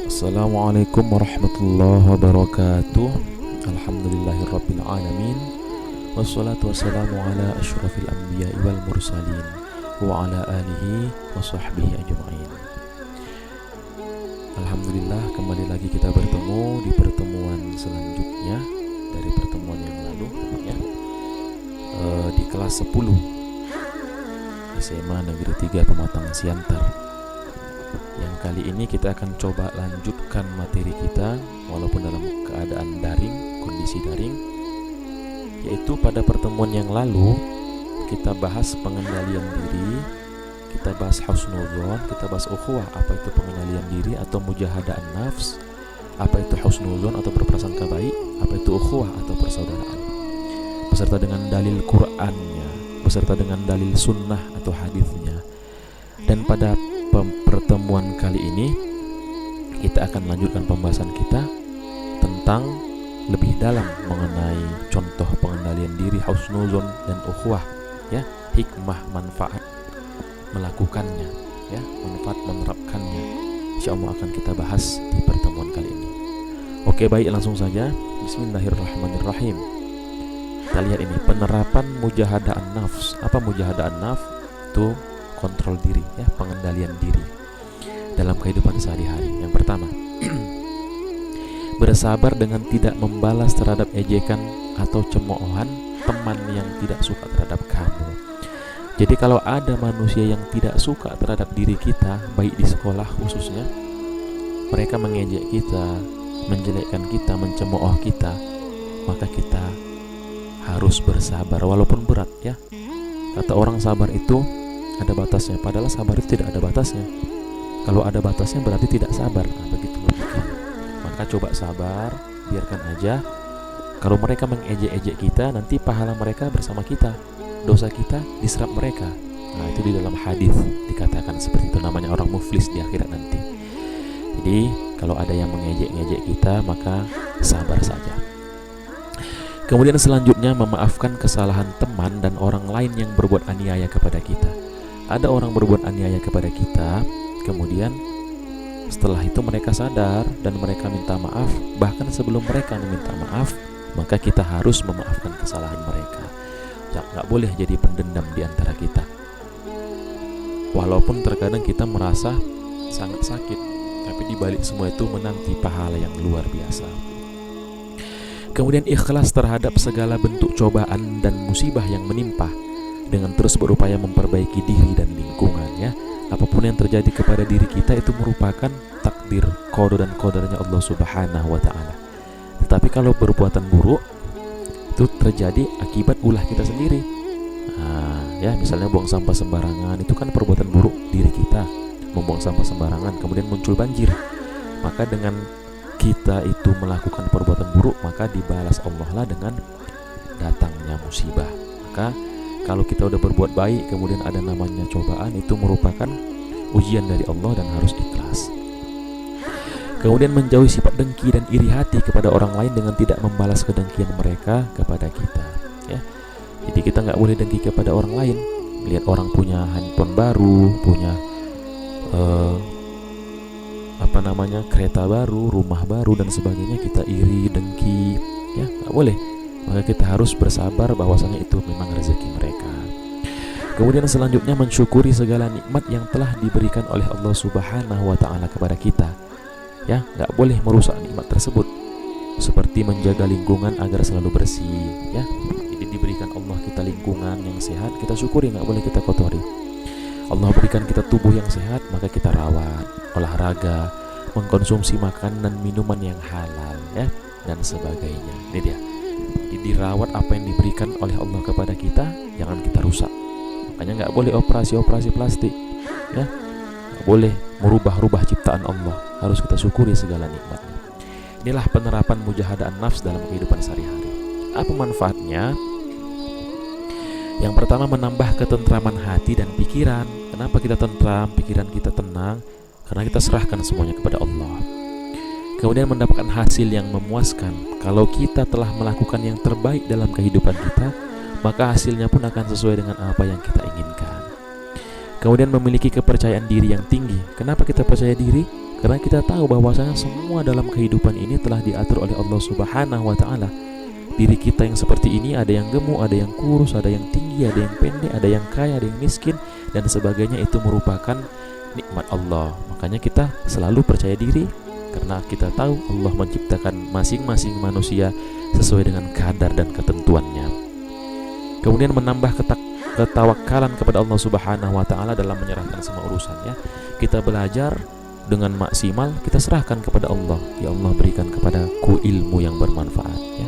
Assalamualaikum warahmatullahi wabarakatuh. Alhamdulillahirabbil alamin. Wassalatu wassalamu ala asyrafil anbiya'i wal mursalin wa ala alihi wa sahbihi ajma'in. Alhamdulillah, kembali lagi kita bertemu di pertemuan selanjutnya dari pertemuan yang lalu ya. Di kelas 10 SMA Negeri 3 Pematang Siantar. Yang kali ini kita akan coba lanjutkan materi kita walaupun dalam keadaan daring, kondisi daring, yaitu pada pertemuan yang lalu kita bahas pengendalian diri, kita bahas husnuzon, kita bahas ukhuwah, apa itu pengendalian diri atau mujahadah nafs, apa itu husnuzon atau berprasangka baik, apa itu ukhuwah atau persaudaraan, beserta dengan dalil Qur'annya, beserta dengan dalil sunnah atau hadisnya. Dan pada pertemuan kali ini kita akan lanjutkan pembahasan kita tentang lebih dalam mengenai contoh pengendalian diri, husnuzon dan ukhuwah ya, hikmah manfaat melakukannya ya, manfaat menerapkannya. Insyaallah akan kita bahas di pertemuan kali ini. Oke, baik, langsung saja. Bismillahirrahmanirrahim. Kita lihat ini penerapan mujahadah nafs. Apa mujahadah nafs? Itu kontrol diri ya, pengendalian diri dalam kehidupan sehari-hari. Yang pertama, bersabar dengan tidak membalas terhadap ejekan atau cemoohan teman yang tidak suka terhadap kamu. Jadi kalau ada manusia yang tidak suka terhadap diri kita, baik di sekolah khususnya, mereka mengejek kita, menjelekkan kita, mencemooh kita, maka kita harus bersabar walaupun berat ya. Kata orang sabar itu ada batasnya, padahal sabar itu tidak ada batasnya. Kalau ada batasnya berarti tidak sabar. Begitu logikanya. Maka coba sabar, biarkan aja. Kalau mereka mengejek-ejek kita, nanti pahala mereka bersama kita, dosa kita diserap mereka. Nah, itu di dalam hadis dikatakan seperti itu, namanya orang muflis di akhirat nanti. Jadi kalau ada yang mengejek-ejek kita, maka sabar saja. Kemudian selanjutnya, memaafkan kesalahan teman dan orang lain yang berbuat aniaya kepada kita. Ada orang berbuat aniaya kepada kita, kemudian setelah itu mereka sadar dan mereka minta maaf. Bahkan sebelum mereka meminta maaf, maka kita harus memaafkan kesalahan mereka. Gak boleh jadi pendendam di antara kita. Walaupun terkadang kita merasa sangat sakit, tapi di balik semua itu menanti pahala yang luar biasa. Kemudian ikhlas terhadap segala bentuk cobaan dan musibah yang menimpa, dengan terus berupaya memperbaiki diri dan lingkungan ya. Apapun yang terjadi kepada diri kita itu merupakan takdir, qada dan qadarnya Allah Subhanahu wa taala. Tetapi kalau perbuatan buruk itu terjadi akibat ulah kita sendiri. Ya, misalnya buang sampah sembarangan, itu kan perbuatan buruk diri kita. Membuang sampah sembarangan kemudian muncul banjir. Maka dengan kita itu melakukan perbuatan buruk, maka dibalas Allah lah dengan datangnya musibah. Maka kalau kita udah berbuat baik kemudian ada namanya cobaan, itu merupakan ujian dari Allah dan harus ikhlas. Kemudian menjauhi sifat dengki dan iri hati kepada orang lain dengan tidak membalas kedengkian mereka kepada kita ya. Jadi kita nggak boleh dengki kepada orang lain. Lihat orang punya handphone baru, punya kereta baru, rumah baru dan sebagainya, kita iri, dengki ya, nggak boleh. Maka kita harus bersabar bahwasanya itu memang rezeki mereka. Kemudian selanjutnya mensyukuri segala nikmat yang telah diberikan oleh Allah Subhanahu wa taala kepada kita. Ya, enggak boleh merusak nikmat tersebut. Seperti menjaga lingkungan agar selalu bersih, ya. Jadi diberikan Allah kita lingkungan yang sehat, kita syukuri, enggak boleh kita kotori. Allah berikan kita tubuh yang sehat, maka kita rawat, olahraga, mengkonsumsi makanan dan minuman yang halal, ya, dan sebagainya. Ini dia. Dirawat apa yang diberikan oleh Allah kepada kita, jangan kita rusak. Makanya nggak boleh operasi plastik ya, nggak boleh merubah ciptaan Allah, harus kita syukuri segala nikmatnya. Inilah penerapan mujahadah nafs dalam kehidupan sehari-hari. Apa manfaatnya? Yang pertama, menambah ketentraman hati dan pikiran. Kenapa kita tentram, pikiran kita tenang? Karena kita serahkan semuanya kepada Allah. Kemudian mendapatkan hasil yang memuaskan. Kalau kita telah melakukan yang terbaik dalam kehidupan kita, maka hasilnya pun akan sesuai dengan apa yang kita inginkan. Kemudian memiliki kepercayaan diri yang tinggi. Kenapa kita percaya diri? Karena kita tahu bahwasanya semua dalam kehidupan ini telah diatur oleh Allah Subhanahu wa taala. Diri kita yang seperti ini, ada yang gemuk, ada yang kurus, ada yang tinggi, ada yang pendek, ada yang kaya, ada yang miskin, dan sebagainya. Itu merupakan nikmat Allah. Makanya kita selalu percaya diri, karena kita tahu Allah menciptakan masing-masing manusia sesuai dengan kadar dan ketentuannya. Kemudian menambah ketawakalan kepada Allah Subhanahu wa taala dalam menyerahkan semua urusannya. Kita belajar dengan maksimal, kita serahkan kepada Allah. Ya Allah, berikan kepadaku ilmu yang bermanfaat, ya.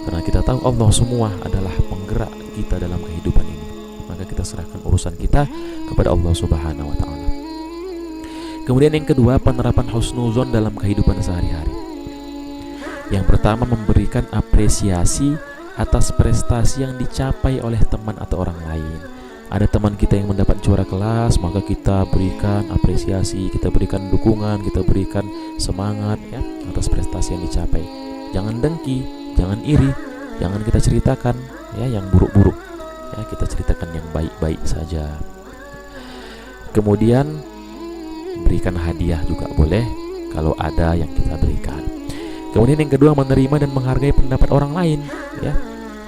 Karena kita tahu Allah semua adalah penggerak kita dalam kehidupan ini, maka kita serahkan urusan kita kepada Allah Subhanahu wa taala. Kemudian yang kedua, penerapan husnuzon dalam kehidupan sehari-hari. Yang pertama, memberikan apresiasi atas prestasi yang dicapai oleh teman atau orang lain. Ada teman kita yang mendapat juara kelas, maka kita berikan apresiasi, kita berikan dukungan, kita berikan semangat, ya, atas prestasi yang dicapai. Jangan dengki, jangan iri, jangan kita ceritakan, ya, yang buruk-buruk, ya, kita ceritakan yang baik-baik saja. Kemudian berikan hadiah juga boleh kalau ada yang kita berikan. Kemudian yang kedua, menerima dan menghargai pendapat orang lain, ya,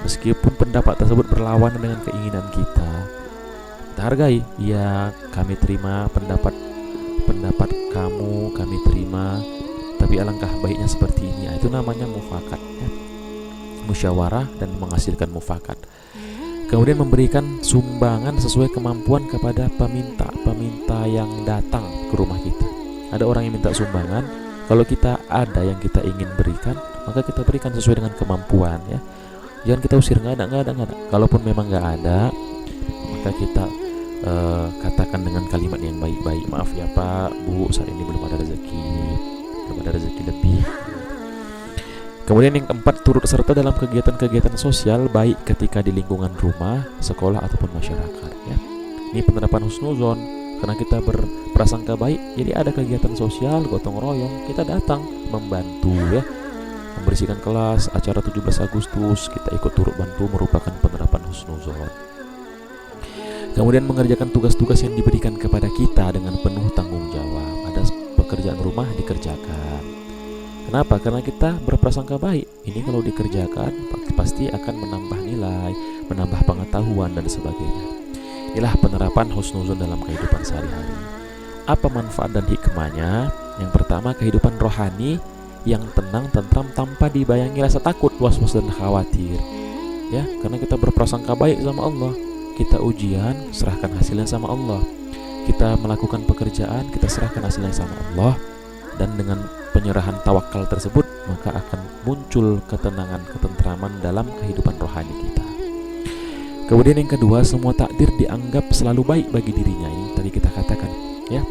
meskipun pendapat tersebut berlawanan dengan keinginan kita. Kita hargai, ya, kami terima pendapat kamu, kami terima, tapi alangkah baiknya seperti ini. Itu namanya mufakat, ya, musyawarah dan menghasilkan mufakat. Kemudian memberikan sumbangan sesuai kemampuan kepada peminta yang datang ke rumah kita. Ada orang yang minta sumbangan, kalau kita ada yang kita ingin berikan, maka kita berikan sesuai dengan kemampuan, ya. Jangan kita usir, nggak ada. Kalaupun memang nggak ada, maka kita katakan dengan kalimat yang baik-baik. Maaf ya Pak, Bu, saat ini belum ada rezeki lebih. Kemudian yang keempat, turut serta dalam kegiatan-kegiatan sosial, baik ketika di lingkungan rumah, sekolah ataupun masyarakat, ya. Ini penerapan husnuzon, karena kita berprasangka baik, jadi ada kegiatan sosial, gotong royong, kita datang membantu, ya, membersihkan kelas, acara 17 Agustus, kita ikut turut bantu, merupakan penerapan husnuzon. Kemudian mengerjakan tugas-tugas yang diberikan kepada kita dengan penuh tanggung jawab. Ada pekerjaan rumah dikerjakan. Kenapa? Karena kita berprasangka baik. Ini kalau dikerjakan pasti akan menambah nilai, menambah pengetahuan dan sebagainya. Inilah penerapan husnuzon dalam kehidupan sehari-hari. Apa manfaat dan hikmahnya? Yang pertama, kehidupan rohani yang tenang, tentram, tanpa dibayangi rasa takut, was-was dan khawatir, ya, karena kita berprasangka baik sama Allah. Kita ujian, serahkan hasilnya sama Allah. Kita melakukan pekerjaan, kita serahkan hasilnya sama Allah. Dan dengan penyerahan tawakal tersebut, maka akan muncul ketenangan, ketentraman dalam kehidupan rohani kita. Kemudian yang kedua, semua takdir dianggap selalu baik bagi dirinya. Ini tadi kita katakan, ya.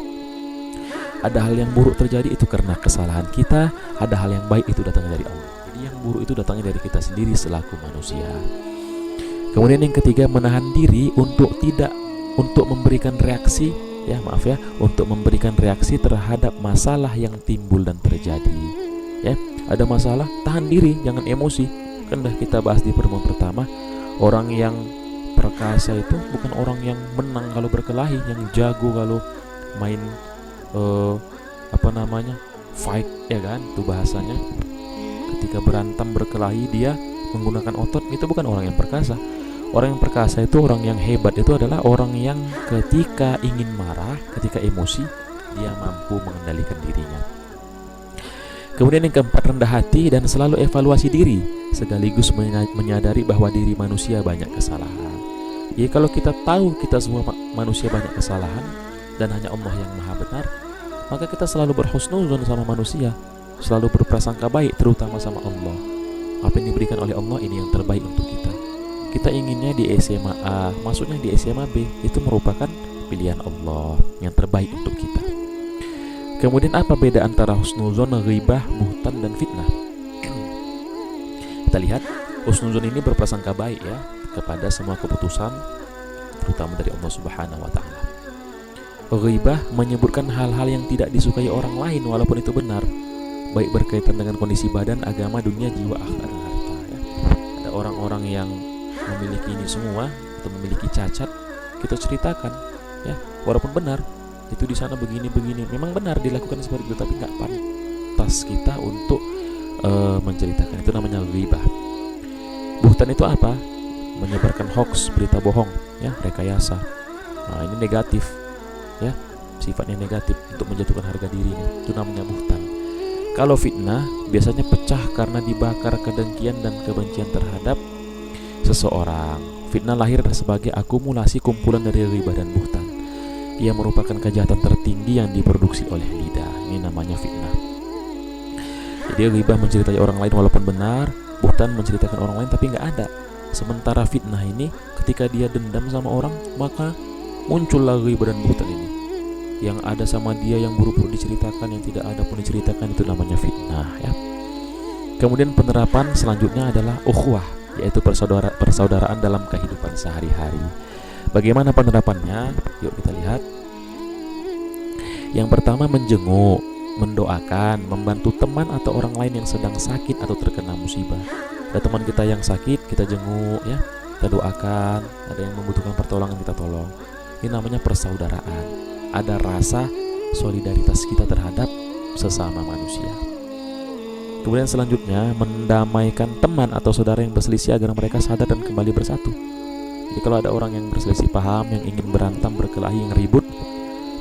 Ada hal yang buruk terjadi itu karena kesalahan kita, ada hal yang baik itu datangnya dari Allah. Jadi yang buruk itu datangnya dari kita sendiri selaku manusia. Kemudian yang ketiga, menahan diri untuk memberikan reaksi, ya, maaf ya, untuk memberikan reaksi terhadap masalah yang timbul dan terjadi. Ya, ada masalah, tahan diri, jangan emosi. Kan dah kita bahas di pertemuan pertama, orang yang perkasa itu bukan orang yang menang kalau berkelahi, yang jago kalau main fight, ya kan, itu bahasanya. Ketika berantem berkelahi dia menggunakan otot, itu bukan orang yang perkasa. Orang yang perkasa itu, orang yang hebat itu adalah orang yang ketika ingin marah, ketika emosi, dia mampu mengendalikan dirinya. Kemudian yang keempat, rendah hati dan selalu evaluasi diri, sekaligus menyadari bahwa diri manusia banyak kesalahan. Jadi kalau kita tahu kita semua manusia banyak kesalahan dan hanya Allah yang maha benar, maka kita selalu berhusnuzon sama manusia, selalu berprasangka baik terutama sama Allah. Apa yang diberikan oleh Allah ini yang terbaik untuk kita. Kita inginnya di SMA A, masuknya di SMA B, itu merupakan pilihan Allah yang terbaik untuk kita. Kemudian apa beda antara husnuzon, ghibah, buhtan dan fitnah? Kita lihat, husnuzon ini berprasangka baik, ya, kepada semua keputusan terutama dari Allah Subhanahu wa taala. Ghibah menyebutkan hal-hal yang tidak disukai orang lain walaupun itu benar, baik berkaitan dengan kondisi badan, agama, dunia, jiwa, akhlak dan harta, ya. Ada orang-orang yang memiliki ini semua atau memiliki cacat, kita ceritakan, ya, walaupun benar, itu di sana begini. Memang benar dilakukan seperti itu, tapi nggak pantas kita untuk menceritakan. Itu namanya ghibah. Buhtan itu apa? Menyebarkan hoax, berita bohong, ya, rekayasa. Nah, ini negatif, ya, sifatnya negatif untuk menjatuhkan harga dirinya. Itu namanya buhtan. Kalau fitnah biasanya pecah karena dibakar kedengkian dan kebencian terhadap seseorang. Fitnah lahir sebagai akumulasi kumpulan dari ghibah dan buhtan. Ia merupakan kejahatan tertinggi yang diproduksi oleh lidah. Ini namanya fitnah. Jadi ghibah menceritai orang lain walaupun benar, buhtan menceritakan orang lain tapi nggak ada. Sementara fitnah ini ketika dia dendam sama orang, maka muncullah ghibah dan buhtan ini. Yang ada sama dia yang buruk-buruk diceritakan, yang tidak ada pun diceritakan, itu namanya fitnah, ya. Kemudian penerapan selanjutnya adalah ukhuwah, yaitu persaudaraan dalam kehidupan sehari-hari. Bagaimana penerapannya? Yuk kita lihat. Yang pertama, menjenguk, mendoakan, membantu teman atau orang lain yang sedang sakit atau terkena musibah. Ada teman kita yang sakit, kita jenguk, ya, kita doakan. Ada yang membutuhkan pertolongan, kita tolong. Ini namanya persaudaraan. Ada rasa solidaritas kita terhadap sesama manusia. Kemudian selanjutnya, mendamaikan teman atau saudara yang berselisih agar mereka sadar dan kembali bersatu. Jadi kalau ada orang yang berselisih paham, yang ingin berantem, berkelahi, yang ribut,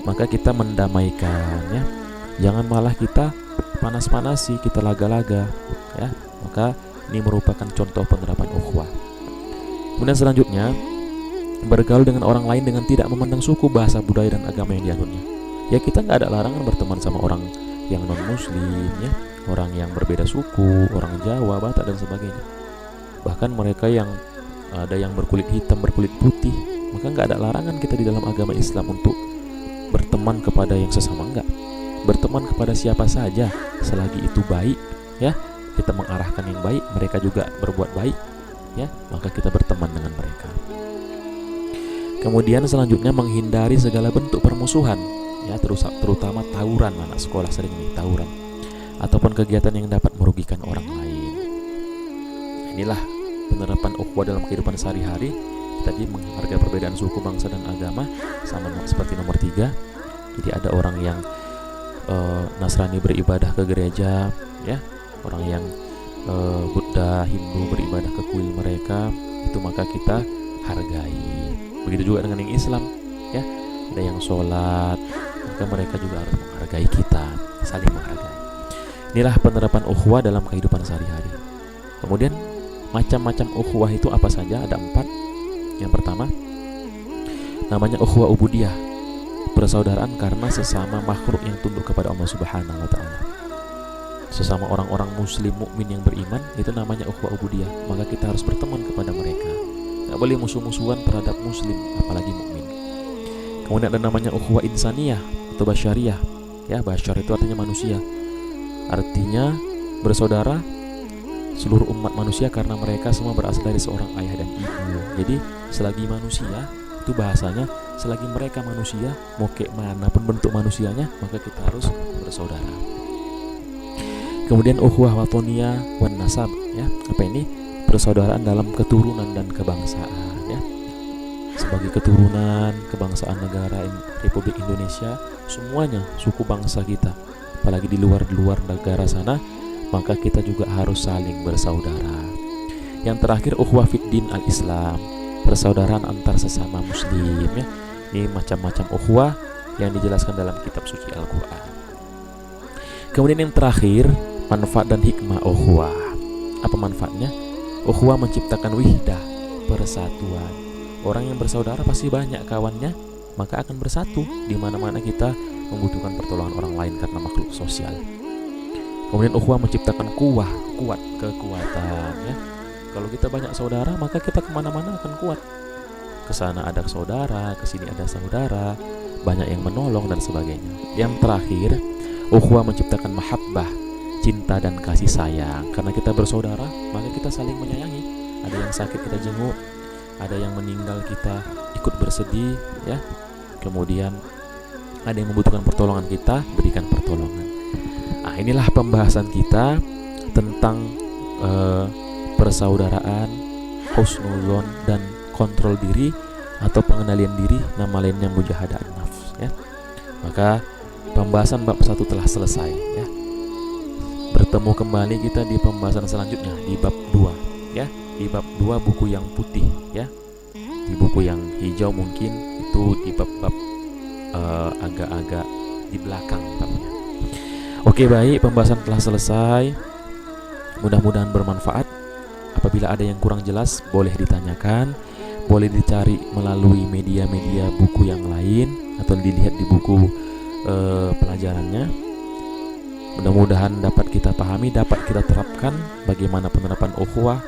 maka kita mendamaikannya. Jangan malah kita panas-panasi, kita laga-laga, ya. Maka ini merupakan contoh penerapan ukhuwah. Kemudian selanjutnya, bergaul dengan orang lain dengan tidak memandang suku, bahasa, budaya, dan agama yang dianutnya. Ya, kita nggak ada larangan berteman sama orang yang non-muslim, ya, orang yang berbeda suku, orang Jawa, Batak, dan sebagainya. Bahkan mereka yang ada yang berkulit hitam, berkulit putih, maka nggak ada larangan kita di dalam agama Islam untuk berteman kepada yang sesama. Enggak, berteman kepada siapa saja selagi itu baik, ya, kita mengarahkan yang baik, mereka juga berbuat baik, ya, maka kita berteman dengan mereka. Kemudian selanjutnya, menghindari segala bentuk permusuhan, ya, terutama tawuran. Anak sekolah sering nih tawuran ataupun kegiatan yang dapat merugikan orang lain. Inilah penerapan ukhuwah dalam kehidupan sehari-hari. Tadi menghargai perbedaan suku, bangsa, dan agama, sama seperti nomor 3. Jadi ada orang yang Nasrani beribadah ke gereja, ya, orang yang Buddha, Hindu beribadah ke kuil mereka, itu maka kita hargai. Begitu juga dengan yang Islam, ya, ada yang sholat, maka mereka juga harus menghargai kita, saling menghargai. Inilah penerapan ukhuwah dalam kehidupan sehari-hari. Kemudian macam-macam ukhuwah itu apa saja? Ada 4. Yang pertama, namanya ukhuwah ubudiyah, persaudaraan karena sesama makhluk yang tunduk kepada Allah Subhanahu wa Ta'ala. Sesama orang-orang muslim mukmin yang beriman, itu namanya ukhuwah ubudiyah. Maka kita harus berteman kepada mereka. Tidak boleh musuh-musuhan terhadap muslim, apalagi mukmin. Kemudian ada namanya ukhuwah insaniyah atau basyariyah. Ya, basyar itu artinya manusia. Artinya bersaudara seluruh umat manusia karena mereka semua berasal dari seorang ayah dan ibu. Jadi selagi manusia, itu bahasanya, selagi mereka manusia, mau kayak manapun bentuk manusianya, maka kita harus bersaudara. Kemudian ukhuwah watoniyah wan nasab, ya. Apa ini? Persaudaraan dalam keturunan dan kebangsaan, ya. Sebagai keturunan kebangsaan negara Republik Indonesia, semuanya suku bangsa kita, apalagi di luar negara sana, maka kita juga harus saling bersaudara. Yang terakhir, ukhuwah fiddin al-Islam, persaudaraan antar sesama muslim, ya. Ini macam-macam ukhuwah yang dijelaskan dalam kitab suci Al-Quran. Kemudian yang terakhir, manfaat dan hikmah ukhuwah. Apa manfaatnya? Ukhuwah menciptakan wihdah, persatuan. Orang yang bersaudara pasti banyak kawannya, maka akan bersatu di mana-mana kita membutuhkan pertolongan orang lain karena makhluk sosial. Kemudian ukhuwah menciptakan kuat, kekuatan, ya. Kalau kita banyak saudara, maka kita kemana-mana akan kuat. Kesana ada saudara, kesini ada saudara, banyak yang menolong dan sebagainya. Yang terakhir, ukhuwah menciptakan mahabbah, cinta dan kasih sayang. Karena kita bersaudara, maka kita saling menyayangi. Ada yang sakit kita jenguk, ada yang meninggal kita ikut bersedih, ya. Kemudian ada yang membutuhkan pertolongan, kita berikan pertolongan. Nah, inilah pembahasan kita tentang persaudaraan, husnuzon, dan kontrol diri atau pengendalian diri, nama lainnya mujahadah an-nafs, ya. Maka pembahasan bab 1 telah selesai ya. Bertemu kembali kita di pembahasan selanjutnya di bab 2 ya. Di bab 2 buku yang putih ya. Di buku yang hijau mungkin itu di bab-bab agak-agak di belakang babnya. Oke, baik, pembahasan telah selesai. Mudah-mudahan bermanfaat. Apabila ada yang kurang jelas boleh ditanyakan, boleh dicari melalui media-media buku yang lain atau dilihat di buku pelajarannya. Mudah-mudahan dapat kita pahami, dapat kita terapkan bagaimana penerapan ukhuwah,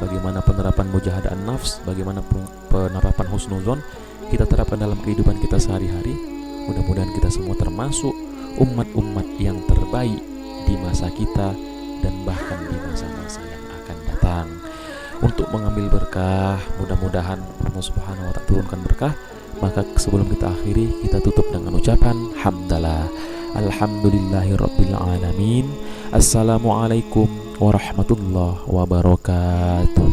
bagaimana penerapan mujahadaan nafs, bagaimana penerapan husnuzon kita terapkan dalam kehidupan kita sehari-hari. Mudah-mudahan kita semua termasuk umat-umat yang terbaik di masa kita dan bahkan di masa-masa yang akan datang. Untuk mengambil berkah, mudah-mudahan Allah Subhanahu wa ta'ala turunkan berkah. Maka sebelum kita akhiri, kita tutup dengan ucapan hamdalah. Alhamdulillahirabbil alamin. Assalamualaikum warahmatullahi wabarakatuh.